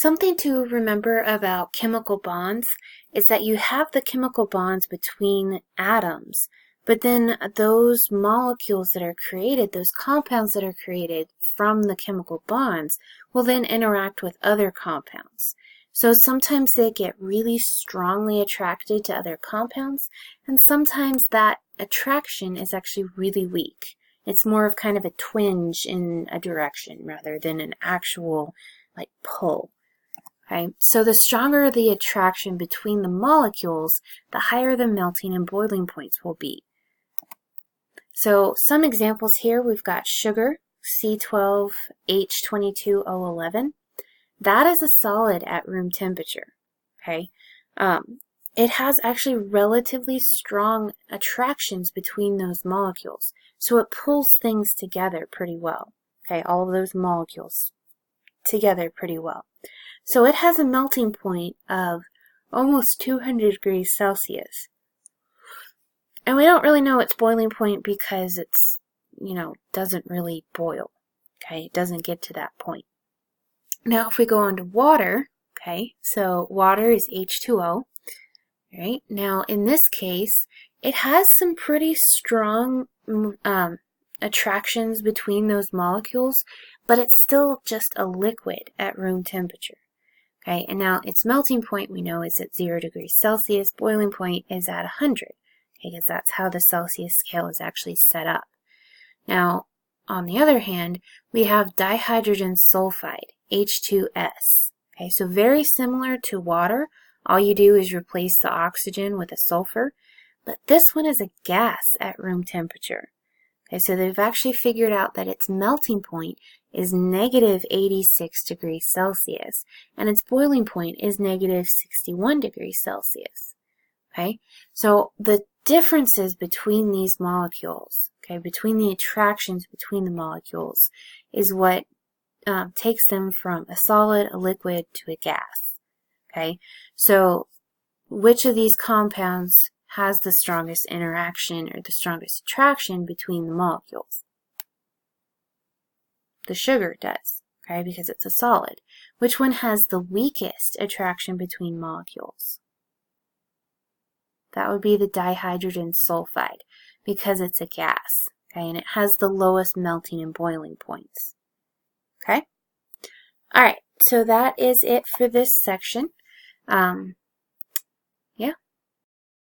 Something to remember about chemical bonds is that you have the chemical bonds between atoms, but then those molecules that are created, those compounds that are created from the chemical bonds, will then interact with other compounds. So sometimes they get really strongly attracted to other compounds, and sometimes that attraction is actually really weak. It's more of kind of a twinge in a direction rather than an actual pull. Okay, so the stronger the attraction between the molecules, the higher the melting and boiling points will be. So some examples here, we've got sugar, C12H22O11. That is a solid at room temperature. Okay, it has actually relatively strong attractions between those molecules, so it pulls things together pretty well. Okay, all of those molecules together pretty well. So it has a melting point of almost 200 degrees Celsius. And we don't really know its boiling point because it's, doesn't really boil. Okay, it doesn't get to that point. Now, if we go on to water, okay, so water is H2O. Right? Now, in this case, it has some pretty strong attractions between those molecules, but it's still just a liquid at room temperature. Okay, and now its melting point we know is at 0 degrees Celsius, boiling point is at 100, okay, because that's how the Celsius scale is actually set up. Now, on the other hand, we have dihydrogen sulfide, H2S. Okay, so very similar to water, all you do is replace the oxygen with a sulfur, but this one is a gas at room temperature. Okay, so they've actually figured out that its melting point is negative 86 degrees Celsius, and its boiling point is negative 61 degrees Celsius. Okay, so the differences between these molecules, okay, between the attractions between the molecules, is what takes them from a solid, a liquid, to a gas. Okay, so which of these compounds has the strongest interaction or the strongest attraction between the molecules? The sugar does, okay, because it's a solid. Which one has the weakest attraction between molecules? That would be the dihydrogen sulfide, because it's a gas, okay, and it has the lowest melting and boiling points. Okay? All right, so that is it for this section.